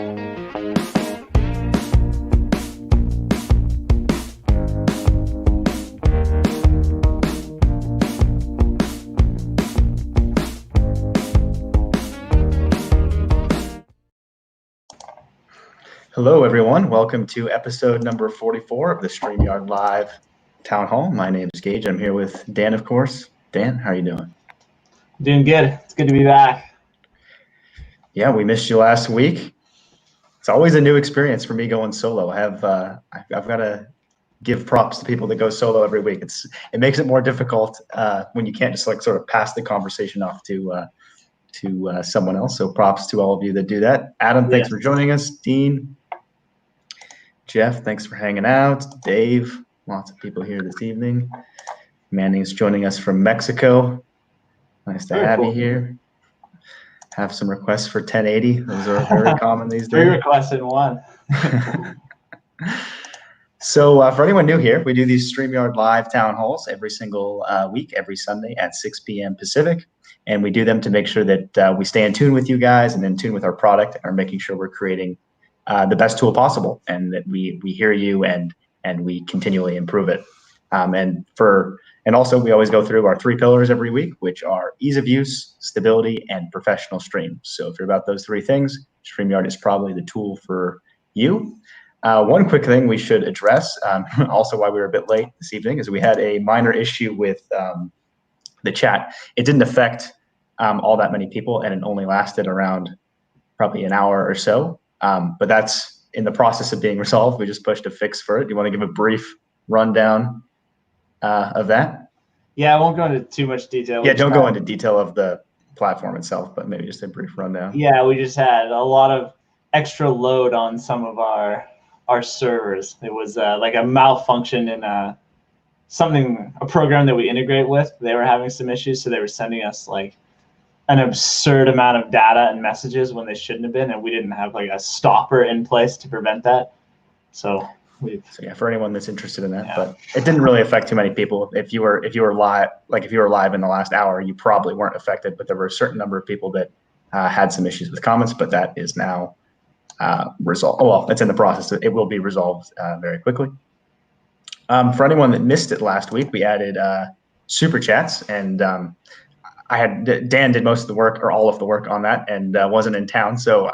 Hello, everyone. Welcome to episode number 44 of the StreamYard Live Town Hall. My name is Gage. I'm here with Dan, of course. Dan, how are you doing? Doing good. It's good to be back. Yeah, we missed you last week. It's always a new experience for me going solo. I've got to give props to people that go solo every week. It makes it more difficult when you can't just like sort of pass the conversation off to someone else. So props to all of you that do that. Adam, thanks for joining us. Dean, Jeff, thanks for hanging out. Dave, lots of people here this evening. Manning's joining us from Mexico. Nice to have you here. Have some requests for 1080. Those are very common these days. 3 requests in one. So for anyone new here, we do these StreamYard Live Town Halls every single week, every Sunday at 6 p.m. Pacific. And we do them to make sure that we stay in tune with you guys and in tune with our product and are making sure we're creating the best tool possible and that we hear you and we continually improve it. And also we always go through our 3 pillars every week, which are ease of use, stability, and professional stream. So if you're about those 3 things, StreamYard is probably the tool for you. One quick thing we should address, also why we were a bit late this evening, is we had a minor issue with the chat. It didn't affect all that many people, and it only lasted around probably an hour or so. But that's in the process of being resolved. We just pushed a fix for it. Do you want to give a brief rundown of that? Yeah, I won't go into too much detail. Yeah, don't go into detail of the platform itself, but maybe just a brief rundown. Yeah, we just had a lot of extra load on some of our servers. It was like a malfunction in a program that we integrate with. They were having some issues, so they were sending us like an absurd amount of data and messages when they shouldn't have been, and we didn't have like a stopper in place to prevent that. So yeah, for anyone that's interested in that, yeah. But it didn't really affect too many people. If you were live, like if you were live in the last hour, you probably weren't affected. But there were a certain number of people that had some issues with comments, but that is now resolved. Oh, well, it's in the process. It will be resolved very quickly. For anyone that missed it last week, we added super chats, and Dan did most of the work or all of the work on that, and wasn't in town, so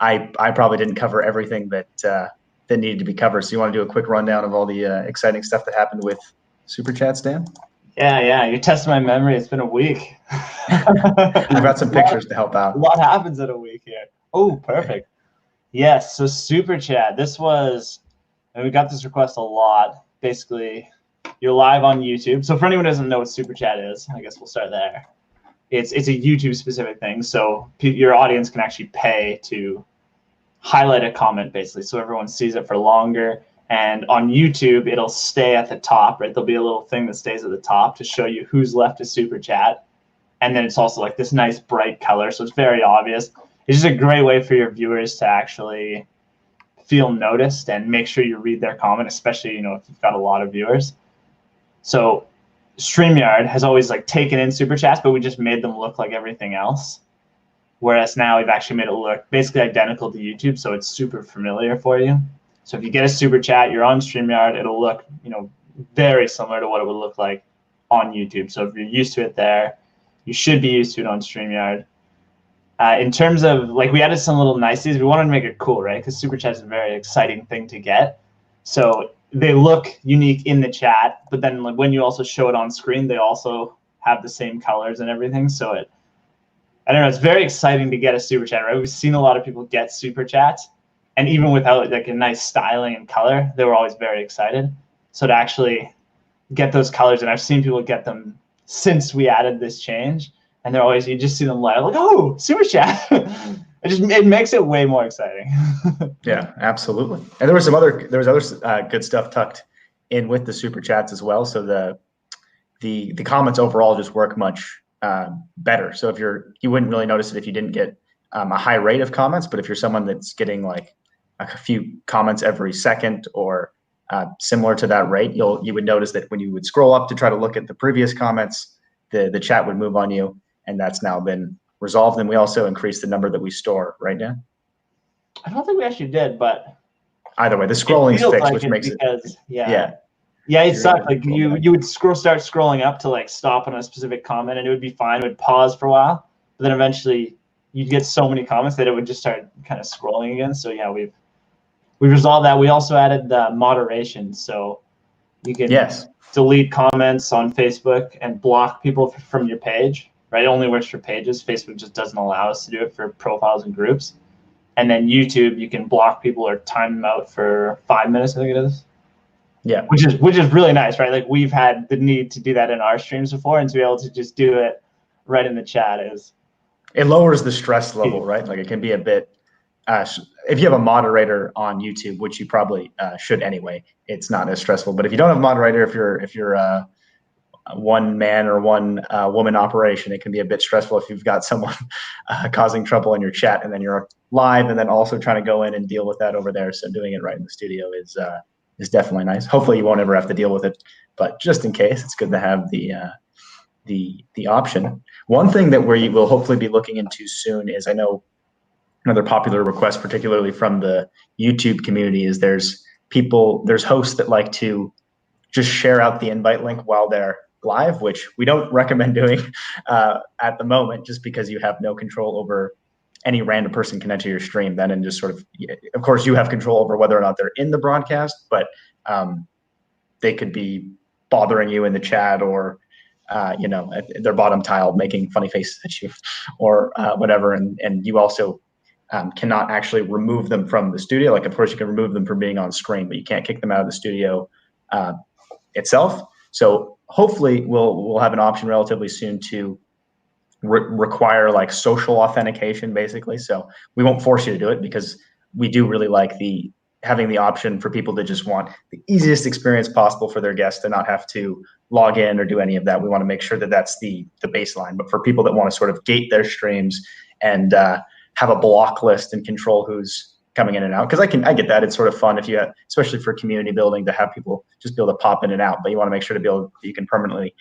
I probably didn't cover everything that needed to be covered. So you want to do a quick rundown of all the exciting stuff that happened with super chats, Dan? Yeah, you're testing my memory. It's been a week. I've got some pictures to help out. What happens in a week here? Oh, perfect. Yes, so super chat. And we got this request a lot. Basically, you're live on YouTube. So for anyone who doesn't know what super chat is, I guess we'll start there. It's a YouTube specific thing. So your audience can actually pay to highlight a comment, basically, so everyone sees it for longer. And on YouTube, it'll stay at the top, right? There'll be a little thing that stays at the top to show you who's left a super chat. And then it's also like this nice bright color, so it's very obvious. It's just a great way for your viewers to actually feel noticed and make sure you read their comment, especially, if you've got a lot of viewers. So StreamYard has always like taken in super chats, but we just made them look like everything else. Whereas now we've actually made it look basically identical to YouTube, so it's super familiar for you. So if you get a super chat, you're on StreamYard, it'll look, very similar to what it would look like on YouTube. So if you're used to it there, you should be used to it on StreamYard. In terms of, like, we added some little niceties. We wanted to make it cool, right? Because super chat is a very exciting thing to get. So they look unique in the chat, but then like, when you also show it on screen, they also have the same colors and everything. So I don't know, it's very exciting to get a super chat, right? We've seen a lot of people get super chats, and even without like a nice styling and color, they were always very excited. So to actually get those colors, and I've seen people get them since we added this change, and they're always, you just see them live, like, oh, super chat. It makes it way more exciting. Yeah, absolutely. And there was other good stuff tucked in with the super chats as well. So the comments overall just work much better. So if you wouldn't really notice it if you didn't get a high rate of comments, but if you're someone that's getting like a few comments every second or similar to that rate, you would notice that when you would scroll up to try to look at the previous comments, the chat would move on you, and that's now been resolved. And we also increased the number that we store right now. I don't think we actually did, but Either way, the scrolling's feels fixed, like which it makes it, because yeah. Yeah, it You're able sucked. to Like scroll back. you would start scrolling up to like stop on a specific comment, and it would be fine. It would pause for a while, but then eventually you'd get so many comments that it would just start kind of scrolling again. So yeah, we've resolved that. We also added the moderation, so you can Yes. delete comments on Facebook and block people from your page. Right, it only works for pages. Facebook just doesn't allow us to do it for profiles and groups. And then YouTube, you can block people or time them out for 5 minutes, I think it is. Yeah. Which is really nice, right? Like we've had the need to do that in our streams before, and to be able to just do it right in the chat is. It lowers the stress level, right? Like it can be a bit. If you have a moderator on YouTube, which you probably should anyway, it's not as stressful. But if you don't have a moderator, if you're a one man or one woman operation, it can be a bit stressful if you've got someone causing trouble in your chat, and then you're live, and then also trying to go in and deal with that over there. So doing it right in the studio is definitely nice. Hopefully you won't ever have to deal with it, but just in case, it's good to have the option. One thing that we will hopefully be looking into soon is, I know another popular request, particularly from the YouTube community, is there's hosts that like to just share out the invite link while they're live, which we don't recommend doing at the moment, just because you have no control over any random person can enter your stream then, and just sort of course you have control over whether or not they're in the broadcast, but they could be bothering you in the chat, or at their bottom tile making funny faces at you, or whatever, and you also cannot actually remove them from the studio. Like, of course you can remove them from being on screen, but you can't kick them out of the studio itself. So hopefully we'll have an option relatively soon to require like social authentication, basically. So we won't force you to do it, because we do really like having the option for people that just want the easiest experience possible for their guests to not have to log in or do any of that. We want to make sure that that's the baseline. But for people that want to sort of gate their streams and have a block list and control who's coming in and out, because I get that. It's sort of fun if you have, especially for community building, to have people just be able to pop in and out. But you want to make sure you can permanently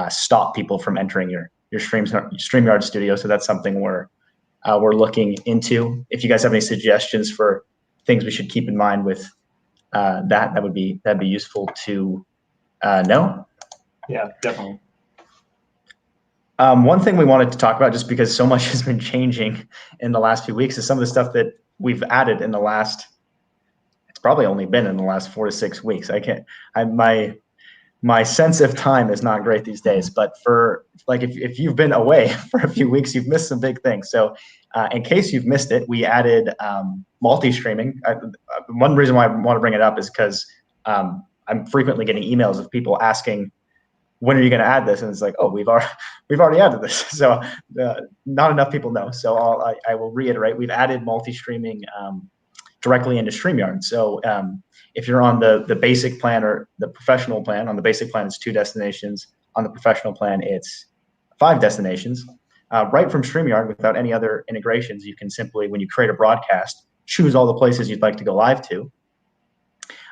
stop people from entering your StreamYard studio. So that's something we're looking into. If you guys have any suggestions for things we should keep in mind with that'd be useful to know. Yeah, definitely. One thing we wanted to talk about, just because so much has been changing in the last few weeks, is some of the stuff that we've added in the last. It's probably only been in the last 4 to 6 weeks. My sense of time is not great these days, but for like if you've been away for a few weeks, you've missed some big things. So in case you've missed it, we added multi-streaming. One reason why I want to bring it up is because I'm frequently getting emails of people asking, when are you going to add this? And it's like, oh, we've already added this. So not enough people know. So I will reiterate, we've added multi-streaming directly into StreamYard. So if you're on the basic plan or the professional plan, on the basic plan, it's 2 destinations. On the professional plan, it's 5 destinations. Right from StreamYard, without any other integrations, you can simply, when you create a broadcast, choose all the places you'd like to go live to.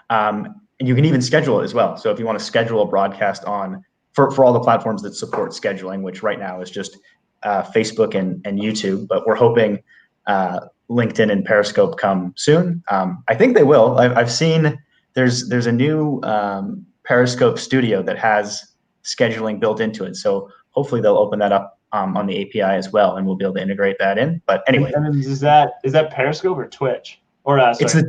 And you can even schedule it as well. So if you want to schedule a broadcast for all the platforms that support scheduling, which right now is just Facebook and YouTube, but we're hoping LinkedIn and Periscope come soon. I think they will. I've seen there's a new Periscope studio that has scheduling built into it. So hopefully they'll open that up on the API as well, and we'll be able to integrate that in. But anyway, and is that Periscope or Twitch, or sorry,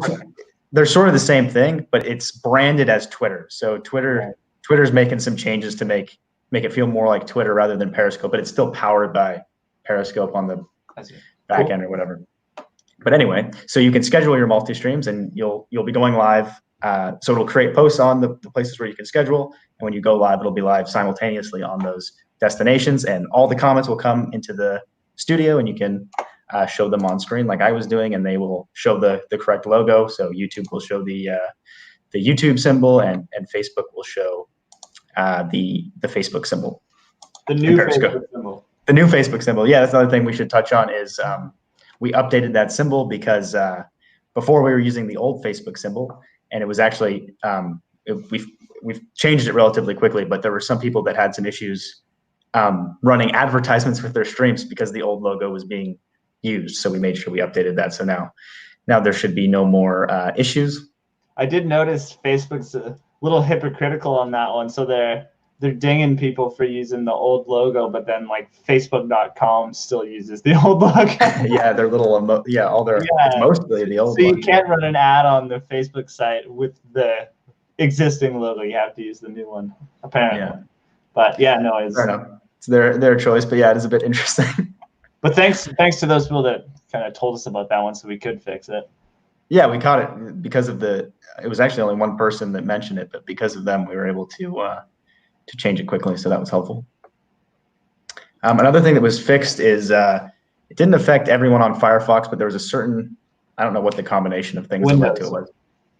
they're sort of the same thing, but it's branded as Twitter. So Twitter's making some changes to make it feel more like Twitter rather than Periscope, but it's still powered by Periscope on the back end or whatever. But anyway, so you can schedule your multi-streams, and you'll be going live. So it'll create posts on the places where you can schedule, and when you go live, it'll be live simultaneously on those destinations, and all the comments will come into the studio, and you can show them on screen like I was doing, and they will show the correct logo. So YouTube will show the YouTube symbol, and Facebook will show the Facebook symbol. The new Facebook symbol. The new Facebook symbol. Yeah, that's another thing we should touch on is we updated that symbol because before we were using the old Facebook symbol, and it was actually we've changed it relatively quickly, but there were some people that had some issues running advertisements with their streams because the old logo was being used. So we made sure we updated that. So now now there should be no more issues. I did notice Facebook's a little hypocritical on that one. So they're dinging people for using the old logo, but then like Facebook.com still uses the old logo. Yeah, their little it's mostly the old one. So one. You can't run an ad on the Facebook site with the existing logo. You have to use the new one, apparently. Yeah. But yeah, no, it's fair enough. It's their choice, but yeah, it is a bit interesting. But thanks to those people that kind of told us about that one, so we could fix it. Yeah, we caught it because of it was actually only one person that mentioned it, but because of them, we were able to change it quickly. So that was helpful. Another thing that was fixed is it didn't affect everyone on Firefox, but there was a certain, I don't know what the combination of things that led to it was.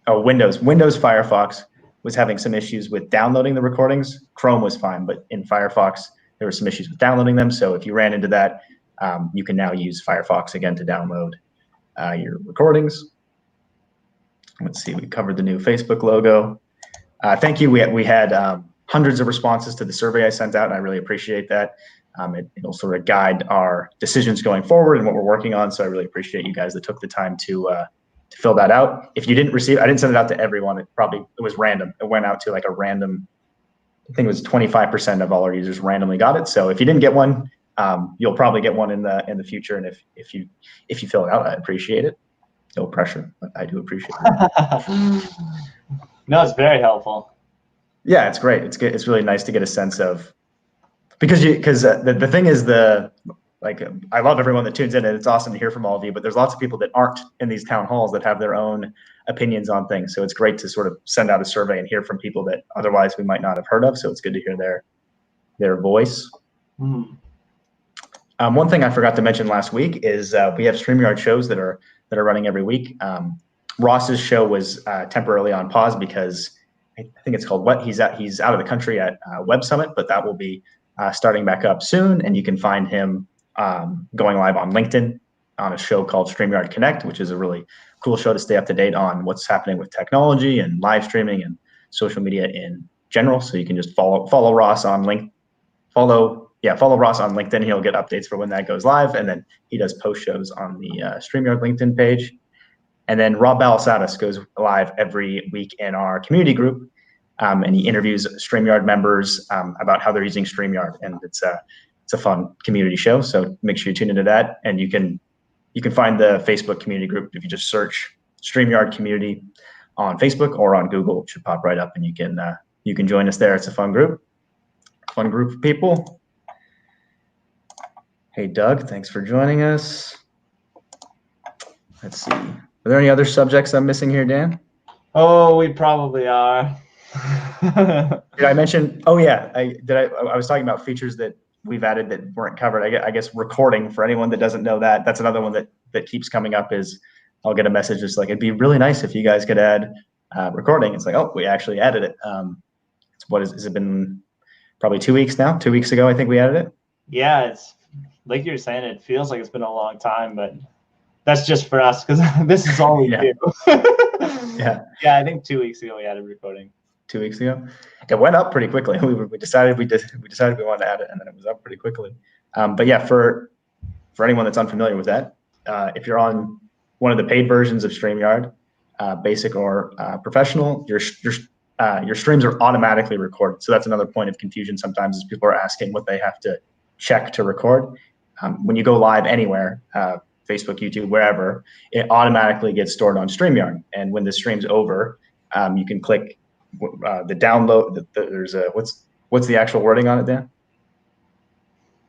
Oh, Windows Firefox was having some issues with downloading the recordings. Chrome was fine, but in Firefox, there were some issues with downloading them. So if you ran into that, you can now use Firefox again to download your recordings. Let's see, we covered the new Facebook logo. Thank you. We had hundreds of responses to the survey I sent out, and I really appreciate that. It'll sort of guide our decisions going forward and what we're working on. So I really appreciate you guys that took the time to fill that out. If you didn't receive, I didn't send it out to everyone. It was random. It went out to like a random, I think it was 25% of all our users randomly got it. So if you didn't get one, you'll probably get one in the future. And if you fill it out, I appreciate it. No pressure, but I do appreciate it. No, it's very helpful. Yeah, it's great. It's good. It's really nice to get a sense of, because the thing is I love everyone that tunes in, and it's awesome to hear from all of you, but there's lots of people that aren't in these town halls that have their own opinions on things. So it's great to sort of send out a survey and hear from people that otherwise we might not have heard of. So it's good to hear their voice. Mm. One thing I forgot to mention last week is we have StreamYard shows that are running every week. Ross's show was temporarily on pause because I think it's called he's out of the country at Web Summit, but that will be starting back up soon. And you can find him going live on LinkedIn on a show called StreamYard Connect, which is a really cool show to stay up to date on what's happening with technology and live streaming and social media in general. So you can just follow Ross on follow Ross on LinkedIn. He'll get updates for when that goes live. And then he does post shows on the StreamYard LinkedIn page. And then Rob Balasatis goes live every week in our community group. And he interviews StreamYard members about how they're using StreamYard. And it's a fun community show. So make sure you tune into that. And you can find the Facebook community group if you just search StreamYard community on Facebook or on Google. It should pop right up, and you can join us there. It's a fun group of people. Hey, Doug, thanks for joining us. Let's see. Are there any other subjects I'm missing here, Dan? Oh, we probably are. Did I mention? Oh yeah, I was talking about features that we've added that weren't covered. I guess recording, for anyone that doesn't know that's another one that keeps coming up. Is I'll get a message just like, it'd be really nice if you guys could add recording. It's like, oh, we actually added it. Has it been probably 2 weeks now? 2 weeks ago, I think we added it. Yeah, it's like you're saying, it feels like it's been a long time, but that's just for us because this is all we do. Yeah, I think 2 weeks ago we added recording. 2 weeks ago, it went up pretty quickly. We decided we wanted to add it, and then it was up pretty quickly. But yeah, for anyone that's unfamiliar with that, if you're on one of the paid versions of StreamYard, basic or professional, your streams are automatically recorded. So that's another point of confusion sometimes, is people are asking what they have to check to record. When you go live anywhere, Facebook, YouTube, wherever, it automatically gets stored on StreamYard. And when the stream's over, you can click the download. There's a what's the actual wording on it, Dan?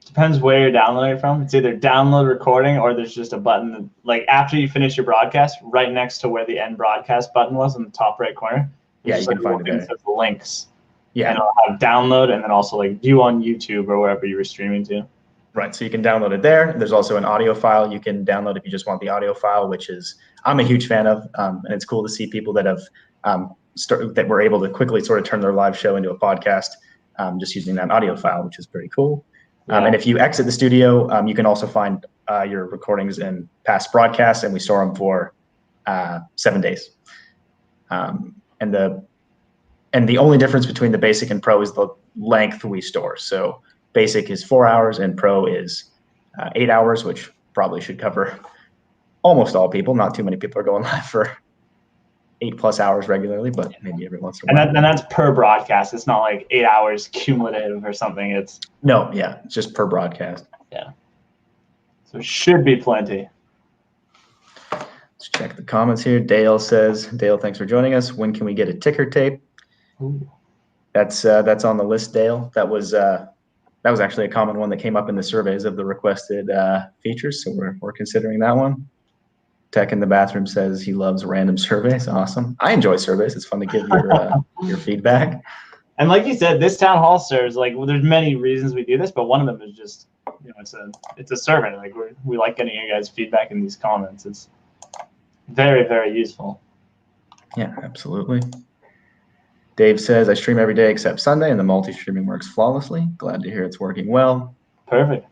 Depends where you're downloading from. It's either download recording, or there's just a button like after you finish your broadcast, right next to where the end broadcast button was in the top right corner. Yeah, you can find it there. It says links. Yeah, and it'll have download, and then also like view on YouTube or wherever you were streaming to. Right, so you can download it there. There's also an audio file you can download if you just want the audio file, which I'm a huge fan of, and it's cool to see people that have that were able to quickly sort of turn their live show into a podcast just using that audio file, which is pretty cool. Yeah. And if you exit the studio, you can also find your recordings in past broadcasts, and we store them for 7 days. And the only difference between the basic and pro is the length we store. So basic is 4 hours and pro is 8 hours, which probably should cover almost all people. Not too many people are going live for 8+ hours regularly, but maybe every once in a while. And that's per broadcast. It's not like 8 hours cumulative or something. It's no, yeah, it's just per broadcast. Yeah. So it should be plenty. Let's check the comments here. Dale says, Dale, thanks for joining us. When can we get a ticker tape? Ooh. That's on the list, Dale. That was actually a common one that came up in the surveys of the requested features. So we're considering that one. Tech in the bathroom says he loves random surveys. Awesome. I enjoy surveys. It's fun to give your feedback. And like you said, this town hall serves there's many reasons we do this, but one of them is just it's a survey. Like we like getting you guys feedback in these comments. It's very, very useful. Yeah, absolutely. Dave says, I stream every day except Sunday, and the multi-streaming works flawlessly. Glad to hear it's working well. Perfect.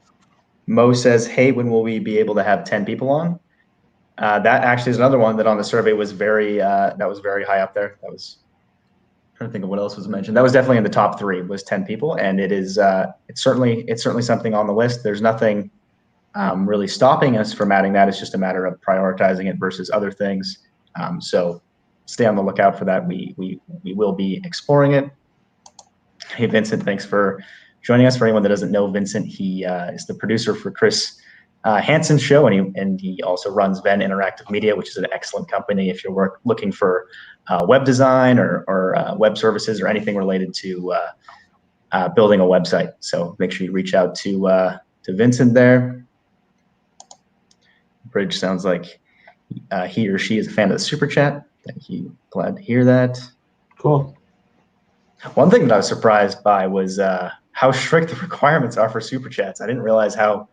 Mo says, hey, when will we be able to have 10 people on? That actually is another one that on the survey was very high up there. That was, I'm trying to think of what else was mentioned. That was definitely in the top 3 was 10 people, and it is it's certainly something on the list. There's nothing really stopping us from adding that. It's just a matter of prioritizing it versus other things. So stay on the lookout for that. We will be exploring it. Hey, Vincent, thanks for joining us. For anyone that doesn't know Vincent, he is the producer for Chris Hansen's show, and he also runs Venn Interactive Media, which is an excellent company if you're looking for web design or web services or anything related to building a website. So make sure you reach out to Vincent there. Bridge sounds like he or she is a fan of the Super Chat. Thank you. Glad to hear that. Cool. One thing that I was surprised by was how strict the requirements are for Super Chats. I didn't realize how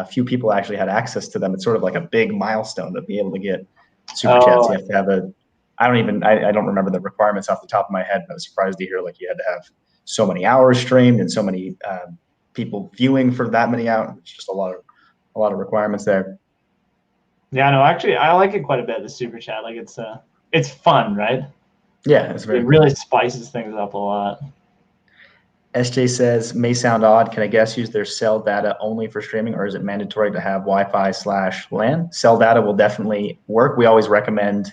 few people actually had access to them. It's sort of like a big milestone to be able to get Super Chats. You have to have I don't remember the requirements off the top of my head, but I was surprised to hear like you had to have so many hours streamed and so many people viewing for that many hours. It's just a lot of requirements there. Yeah, no, actually, I like it quite a bit, the Super Chat. Like, it's fun, right? Yeah, it's very It really spices things up a lot. SJ says, may sound odd. Can I guess use their cell data only for streaming, or is it mandatory to have Wi-Fi/LAN? Cell data will definitely work. We always recommend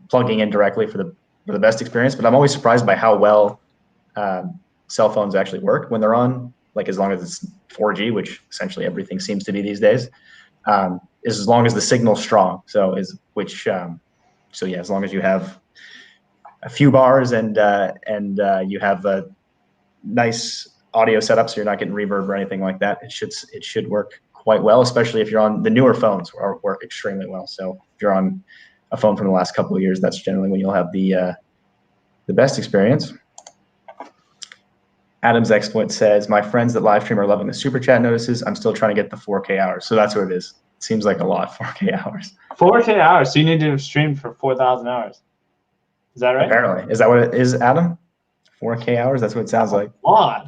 plugging in directly for the best experience, but I'm always surprised by how well cell phones actually work when they're on, like as long as it's 4G, which essentially everything seems to be these days. Is as long as the signal's strong. So yeah, as long as you have a few bars and you have a nice audio setup, so you're not getting reverb or anything like that, it should work quite well, especially if you're on the newer phones, work extremely well. So if you're on a phone from the last couple of years, that's generally when you'll have the best experience. Adam's Exploit says, my friends that live stream are loving the Super Chat notices. I'm still trying to get the 4K hours. So that's what it is. Seems like a lot, 4K hours. 4K hours, so you need to stream for 4,000 hours. Is that right? Apparently. Is that what it is, Adam? 4K hours? That's what it sounds like. A lot.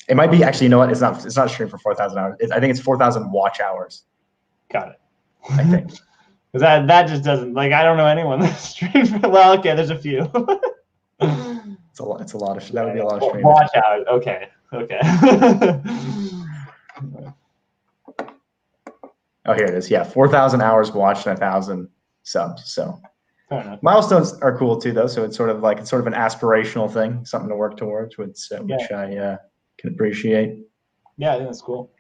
It might be, actually, you know what? It's not streamed for 4,000 hours. I think it's 4,000 watch hours. Got it. I think. Because that just doesn't, like, I don't know anyone that streams for, well, okay, there's a few. It's a lot of, that would be a lot of streaming. Watch hours, okay. Oh, here it is. Yeah, 4,000 hours watched and 1,000 subs. So Fair enough. milestones are cool too, though. So it's sort of an aspirational thing, something to work towards, which I can appreciate. Yeah, I think that's cool.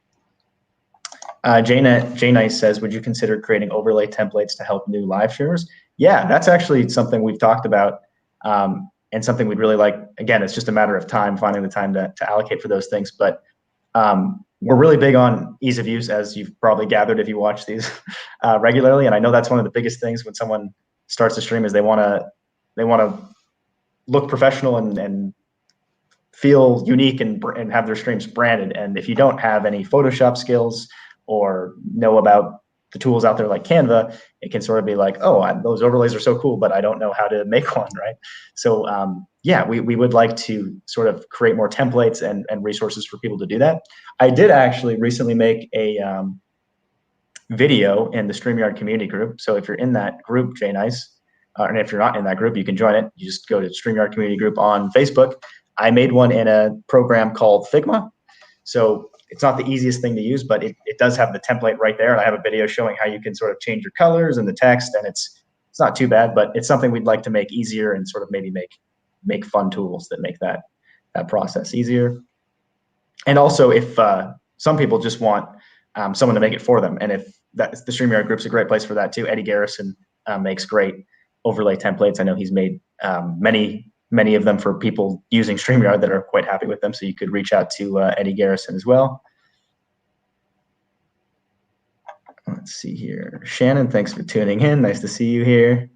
Jay Nice says, would you consider creating overlay templates to help new live streamers? Yeah, that's actually something we've talked about, and something we'd really like. Again, it's just a matter of time, finding the time to allocate for those things. But we're really big on ease of use, as you've probably gathered if you watch these regularly. And I know that's one of the biggest things when someone starts to stream is they want to look professional and feel unique and have their streams branded. And if you don't have any Photoshop skills or know about the tools out there like Canva, it can sort of be like, oh, those overlays are so cool, but I don't know how to make one, right? So yeah, we would like to sort of create more templates and resources for people to do that. I did actually recently make a video in the StreamYard community group. So if you're in that group, Jay Nice, and if you're not in that group, you can join it. You just go to StreamYard community group on Facebook. I made one in a program called Figma. So it's not the easiest thing to use, but it does have the template right there. And I have a video showing how you can sort of change your colors and the text, and it's not too bad, but it's something we'd like to make easier and sort of maybe make fun tools that make that process easier. And also, if some people just want someone to make it for them, and if the StreamYard group's a great place for that too. Eddie Garrison makes great overlay templates. I know he's made many of them for people using StreamYard that are quite happy with them. So you could reach out to Eddie Garrison as well. Let's see here. Shannon, thanks for tuning in. Nice to see you here.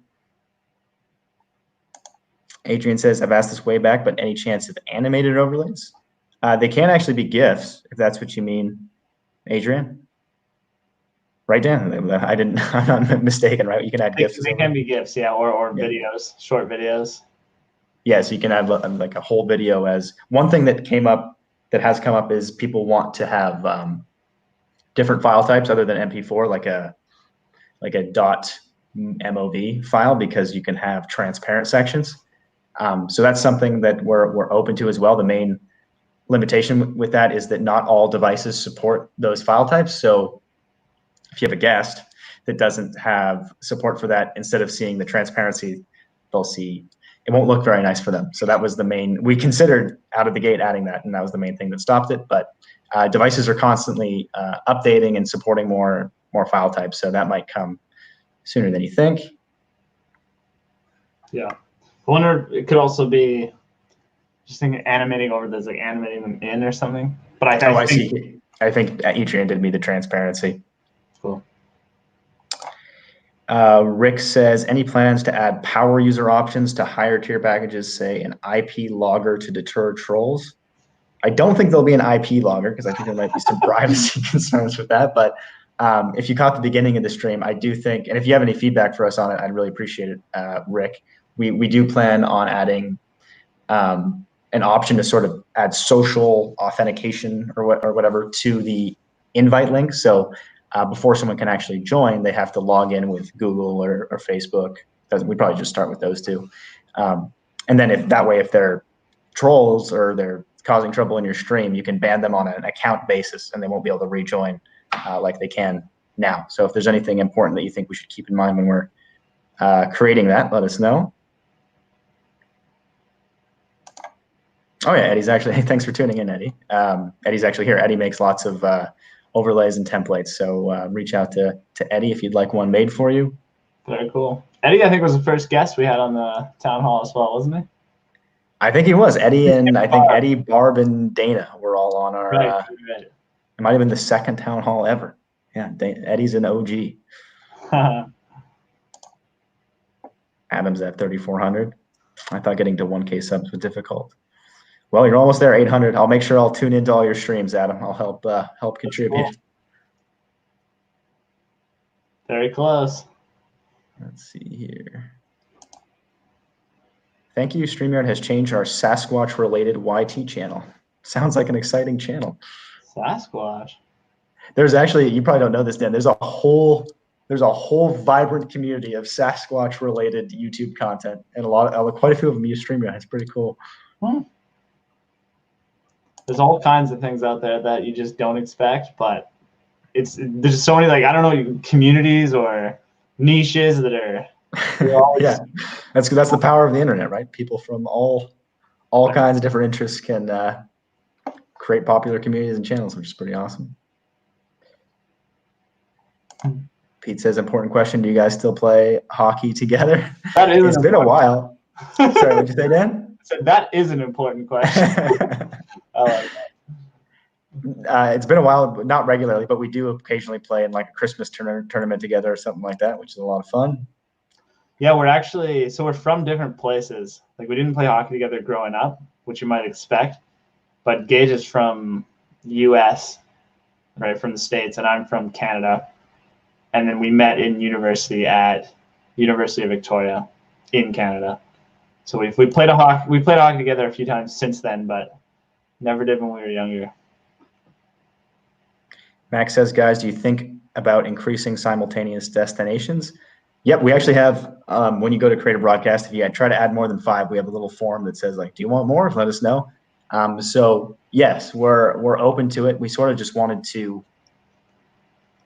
Adrian says, I've asked this way back, but any chance of animated overlays? They can actually be GIFs, if that's what you mean, Adrian. Right, Dan? I'm not mistaken, right? You can add GIFs. They can be GIFs, yeah, or videos, short videos. Yeah, so you can have like a whole video. As one thing that has come up is people want to have different file types other than MP4, like a .mov file, because you can have transparent sections. So that's something that we're open to as well. The main limitation with that is that not all devices support those file types. So if you have a guest that doesn't have support for that, instead of seeing the transparency, they'll see it won't look very nice for them. So that was the main, we considered out of the gate adding that, and that was the main thing that stopped it. But devices are constantly updating and supporting more file types. So that might come sooner than you think. Yeah. I wonder, it could also be just thinking animating over this, like animating them in or something. But I see. I think Adrian did me the transparency. Cool. Rick says, any plans to add power user options to higher tier packages, say an IP logger to deter trolls? I don't think there'll be an IP logger, because I think there might be some privacy concerns with that. But if you caught the beginning of the stream, I do think, and if you have any feedback for us on it, I'd really appreciate it, Rick. We do plan on adding an option to sort of add social authentication or whatever to the invite link. So before someone can actually join, they have to log in with Google or Facebook. We probably just start with those two. And then if they're trolls or they're causing trouble in your stream, you can ban them on an account basis and they won't be able to rejoin like they can now. So if there's anything important that you think we should keep in mind when we're creating that, let us know. Oh yeah, Eddie's actually, thanks for tuning in, Eddie. Eddie's actually here. Eddie makes lots of overlays and templates. So reach out to Eddie if you'd like one made for you. Very cool. Eddie, I think, was the first guest we had on the town hall as well, wasn't he? I think he was. Eddie and I think Eddie, Barb, and Dana were all on our, right. It might have been the second town hall ever. Yeah, Eddie's an OG. Adam's at 3,400. I thought getting to 1K subs was difficult. Well, you're almost there, 800. I'll make sure I'll tune into all your streams, Adam. I'll help contribute. Cool. Very close. Let's see here. Thank you. StreamYard has changed our Sasquatch-related YT channel. Sounds like an exciting channel. Sasquatch. There's actually, you probably don't know this, Dan. There's a whole vibrant community of Sasquatch-related YouTube content, and quite a few of them use StreamYard. It's pretty cool. There's all kinds of things out there that you just don't expect, but there's so many, like, I don't know, communities or niches that are yeah, that's the power of the internet, right? People from all kinds of different interests can create popular communities and channels, which is pretty awesome. Pete says, important question, do you guys still play hockey together? It's been a while. Sorry, what'd you say, Dan? So that is an important question. I like that. It's been a while, not regularly, but we do occasionally play in like a Christmas tournament together or something like that, which is a lot of fun. Yeah, we're from different places. Like, we didn't play hockey together growing up, which you might expect, but Gage is from US, right, from the States, and I'm from Canada. And then we met in university at University of Victoria in Canada. So we played hockey together a few times since then, but never did when we were younger. Max says, guys, do you think about increasing simultaneous destinations? Yep, we actually have, when you go to create a broadcast, if you try to add more than 5, we have a little form that says, like, do you want more? Let us know. So yes, we're open to it. We sort of just wanted to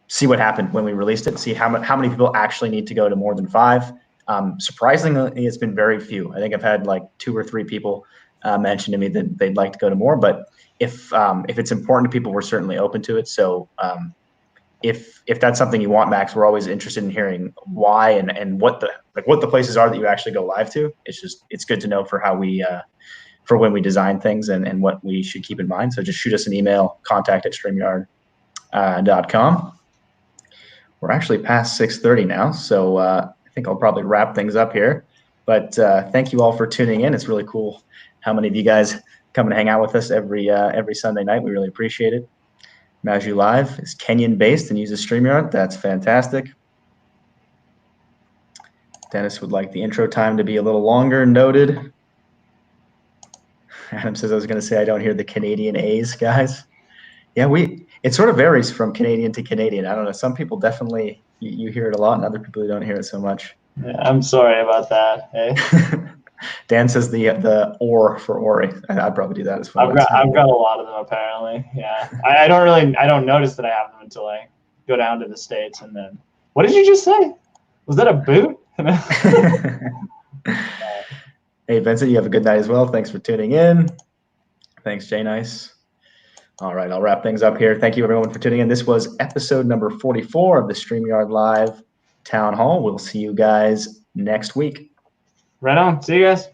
see what happened when we released it, see how many people actually need to go to more than 5. Surprisingly, it's been very few. I think I've had like 2 or 3 people mention to me that they'd like to go to more. But if it's important to people, we're certainly open to it. So if that's something you want, Max, we're always interested in hearing why and what the places are that you actually go live to. It's good to know for how we for when we design things and what we should keep in mind. So just shoot us an email, contact@streamyard.com. We're actually past 6:30 now, so I think I'll probably wrap things up here. But thank you all for tuning in. It's really cool how many of you guys come and hang out with us every Sunday night. We really appreciate it. Maju Live is Kenyan-based and uses StreamYard. That's fantastic. Dennis would like the intro time to be a little longer. Noted. Adam says, I was going to say, I don't hear the Canadian A's, guys. Yeah, it sort of varies from Canadian to Canadian. I don't know. Some people definitely, you hear it a lot, and other people don't hear it so much. Yeah, I'm sorry about that. Hey. Dan says the or for Ori. I'd probably do that as well. I've got a lot of them apparently. Yeah, I don't notice that I have them until I go down to the States and then. What did you just say? Was that a boot? Hey Vincent, you have a good night as well. Thanks for tuning in. Thanks, Jay Nice. All right, I'll wrap things up here. Thank you everyone for tuning in. This was episode number 44 of the StreamYard Live Town Hall. We'll see you guys next week. Right on. See you guys.